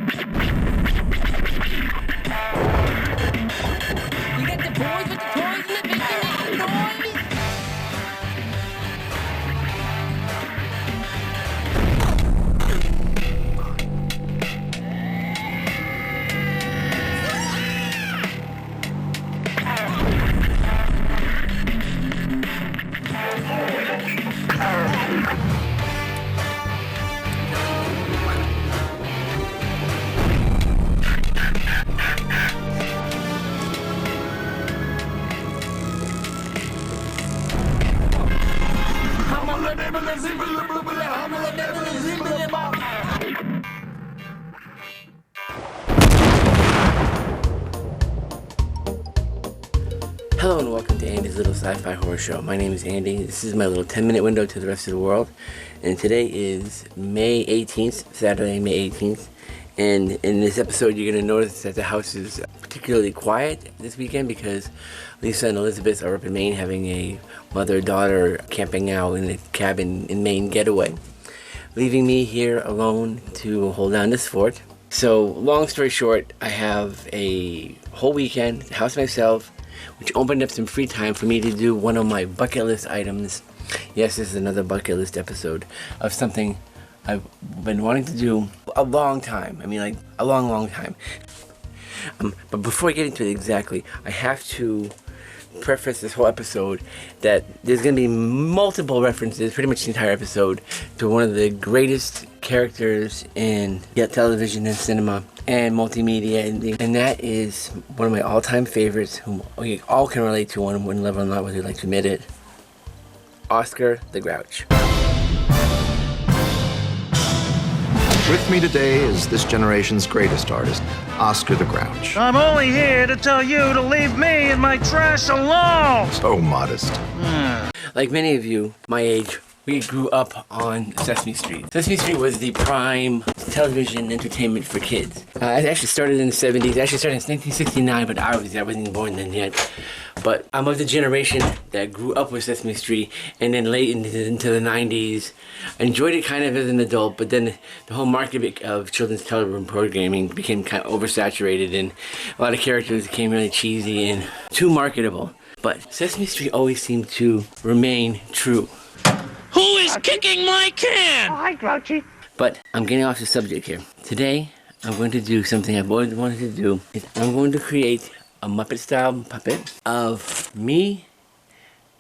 You got the boys with the toys and the big making noise? Hello and welcome to Andy's Little Sci-Fi Horror Show. My name is Andy. This is my little 10-minute window to the rest of the world. And today is May 18th, Saturday, May 18th. And in this episode, you're going to notice that the house is particularly quiet this weekend because Lisa and Elizabeth are up in Maine having a mother-daughter camping out in a cabin in Maine getaway, leaving me here alone to hold down this fort. So, long story short, I have a whole weekend, house myself, which opened up some free time for me to do one of my bucket list items. Yes, this is another bucket list episode of something I've been wanting to do a long time. I mean, like, a long time. But before I get into it exactly, I have to preface this whole episode that there's going to be multiple references, pretty much the entire episode, to one of the greatest characters in television and cinema and multimedia, and that is one of my all-time favorites, whom we all can relate to on one level or not, whether you like to admit it, Oscar the Grouch. With me today is this generation's greatest artist, Oscar the Grouch. I'm only here to tell you to leave me and my trash alone! So modest. Like many of you my age, we grew up on Sesame Street. Sesame Street was the prime television entertainment for kids. It actually started in the 70s. It actually started in 1969, but I wasn't even born then yet. But I'm of the generation that grew up with Sesame Street, and then late into the 90s, enjoyed it kind of as an adult, but then the whole market of children's television programming became kind of oversaturated, and a lot of characters became really cheesy and too marketable. But Sesame Street always seemed to remain true. Who is kicking my can? Oh, hi, Grouchy. But I'm getting off the subject here. Today, I'm going to do something I've always wanted to do. I'm going to create a Muppet-style puppet of me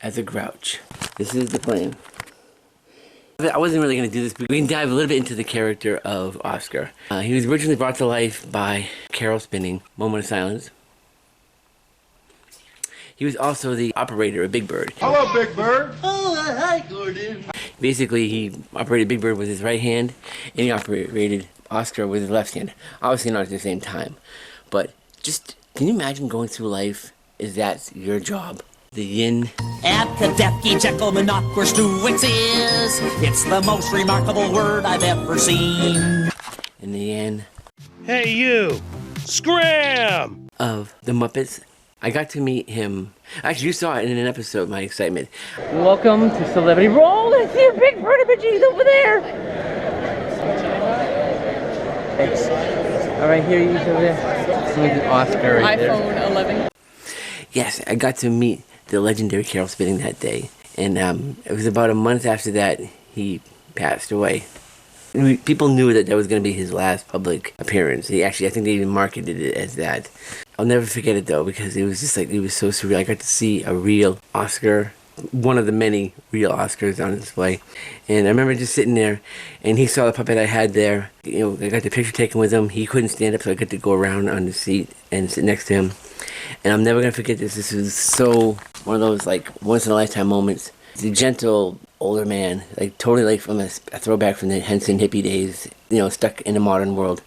as a Grouch. This is the plan. I wasn't really going to do this, but we can dive a little bit into the character of Oscar. He was originally brought to life by Carol Spinning, Moment of Silence. He was also the operator of Big Bird. Hello, Big Bird. Oh, hi, Gordon. Basically, he operated Big Bird with his right hand, and he operated Oscar with his left hand. Obviously not at the same time. But just, can you imagine going through life? Is that your job? The yin. Add to death, ye gentlemen, awkward nuances. It's the most remarkable word I've ever seen. And the yang Hey, you! Scram! of the Muppets. I got to meet him. Actually, you saw it in an episode, my excitement. Welcome to Celebrity Roll. I see a big bird images over there. Thanks. All right, here he's over there. With Oscar right there. iPhone 11. Yes, I got to meet the legendary Carol Spinning that day. And it was about a month after that he passed away. People knew that was going to be his last public appearance. I think they even marketed it as that. I'll never forget it though, because it was just like, it was so surreal. I got to see a real Oscar, one of the many real Oscars on display. And I remember just sitting there, and he saw the puppet I had there. You know, I got the picture taken with him. He couldn't stand up, so I got to go around on the seat and sit next to him. And I'm never going to forget this. This was so, one of those like once in a lifetime moments. He's a gentle, older man, like totally like from a throwback from the Henson hippie days, you know, stuck in the modern world.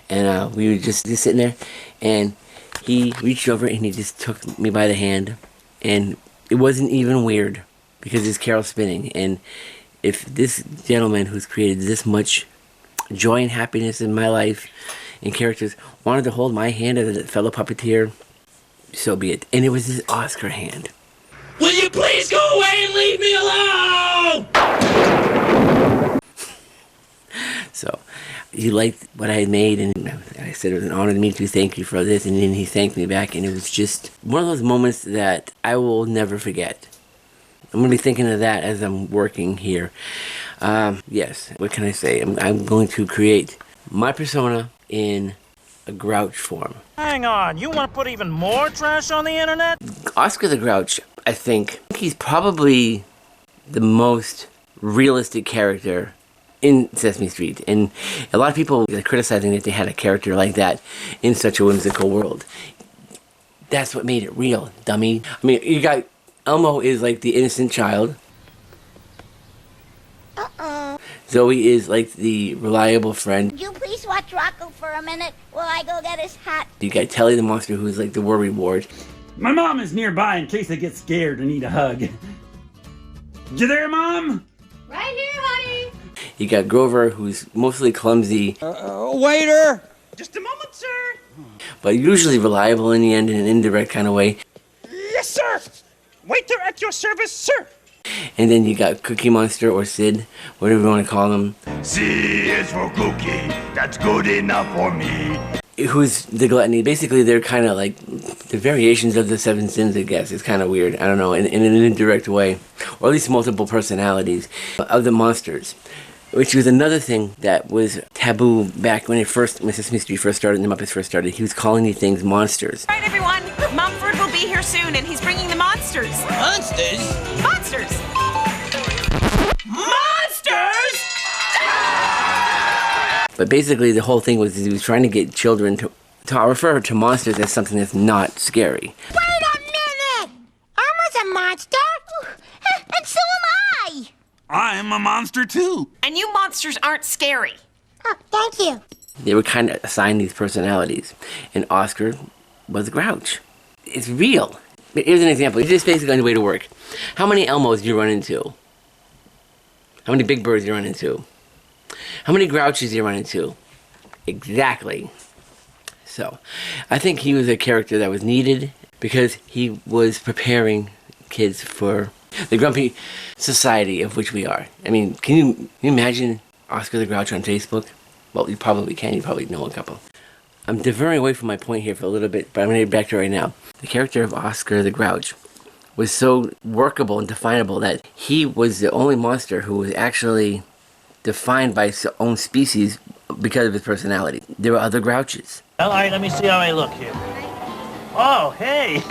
And we were just sitting there, and he reached over and he just took me by the hand, and it wasn't even weird because it's Carol Spinning. And if this gentleman who's created this much joy and happiness in my life and characters wanted to hold my hand as a fellow puppeteer, so be it. And it was his Oscar hand. Will you please go away and leave me alone? So, he liked what I had made, and I said it was an honor to meet you, thank you for this, and then he thanked me back, and it was just one of those moments that I will never forget. I'm going to be thinking of that as I'm working here. Yes, what can I say? I'm going to create my persona in a Grouch form. Hang on, you want to put even more trash on the internet? Oscar the Grouch, I think he's probably the most realistic character in Sesame Street, and a lot of people are criticizing that they had a character like that in such a whimsical world. That's what made it real, dummy. I mean, you got Elmo is like the innocent child. Zoe is like the reliable friend. Would you please watch Rocco for a minute while I go get his hat? You got Telly the monster, who's like the worry ward. My mom is nearby in case I get scared and need a hug. You there, Mom? Right here, honey. You got Grover, who's mostly clumsy, Waiter! Just a moment, sir. but usually reliable in the end in an indirect kind of way. Yes, sir. Waiter at your service, sir. And then you got Cookie Monster or Sid, whatever you want to call him. C is for cookie. That's good enough for me. Who's the gluttony? Basically, they're kind of like the variations of the seven sins, I guess. It's kind of weird. I don't know, in an indirect way. Or at least multiple personalities of the monsters. Which was another thing that was taboo back when Sesame Street first started and the Muppets first started. He was calling these things monsters. All right, everyone. Mumford will be here soon, and he's bringing the monsters. Monsters? Monsters! Monsters! But basically, the whole thing was he was trying to get children to refer to monsters as something that's not scary. Wait a minute! Elmo's a monster? And so am I! I'm a monster too. And you monsters aren't scary. Oh, thank you. They were kind of assigned these personalities. And Oscar was Grouch. It's real. Here's an example. You're just basically on your way to work. How many Elmos do you run into? How many Big Birds do you run into? How many Grouches do you run into? Exactly. So, I think he was a character that was needed because he was preparing kids for the grumpy society of which we are. I mean, can you imagine Oscar the Grouch on Facebook? Well, you probably can. You probably know a couple. I'm diverting away from my point here for a little bit, but I'm going to get back to it right now. The character of Oscar the Grouch was so workable and definable that he was the only monster who was actually defined by his own species because of his personality. There were other Grouches. All right, let me see how I look here. Oh, hey.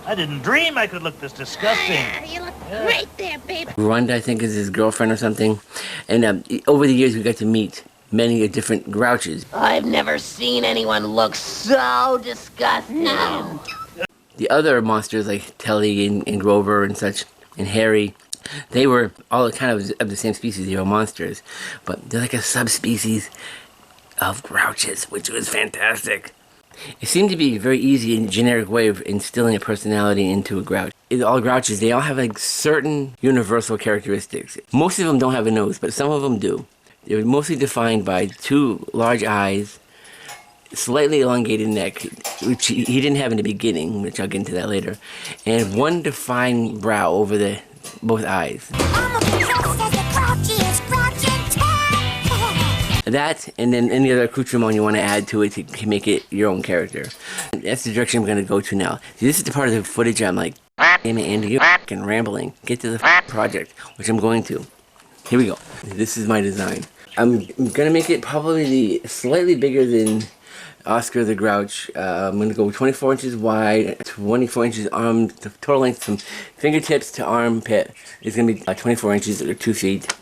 I didn't dream I could look this disgusting. You look great there, baby. Rhonda, I think, is his girlfriend or something. And over the years, we got to meet many different Grouches. I've never seen anyone look so disgusting. No. The other monsters like Telly and Grover and such, and Harry, they were all kind of the same species. They were monsters. But they're like a subspecies of Grouches, which was fantastic. It seemed to be a very easy and generic way of instilling a personality into a Grouch. All Grouches, they all have like certain universal characteristics. Most of them don't have a nose, but some of them do. They're mostly defined by two large eyes, slightly elongated neck, which he didn't have in the beginning, which I'll get into that later, and one defined brow over both eyes. That, and then any other accoutrement you want to add to it to make it your own character. That's the direction I'm going to go to now. See, this is the part of the footage I'm like, damn it, Andy, you're f***ing rambling. Get to the project, which I'm going to. Here we go. This is my design. I'm going to make it probably slightly bigger than Oscar the Grouch. I'm going to go 24 inches wide, 24 inches arm, the total length from fingertips to armpit is going to be 24 inches or 2 feet.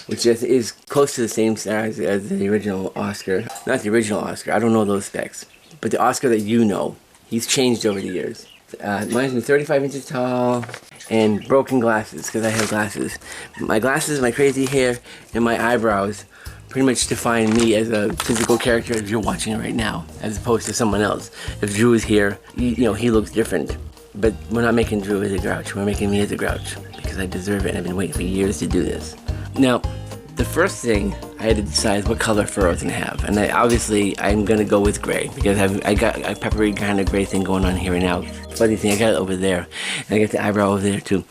Which is close to the same size as the original Oscar. Not the original Oscar, I don't know those specs. But the Oscar that you know, he's changed over the years. Mine's 35 inches tall and broken glasses, because I have glasses. My glasses, my crazy hair, and my eyebrows pretty much define me as a physical character as you're watching it right now, as opposed to someone else. If Drew is here, you know, he looks different. But we're not making Drew as a Grouch, we're making me as a Grouch, because I deserve it and I've been waiting for years to do this. Now, the first thing I had to decide is what color fur I was going to have. And I'm going to go with gray, because I got a peppery kind of gray thing going on here right now. Funny thing, I got it over there. And I got the eyebrow over there too.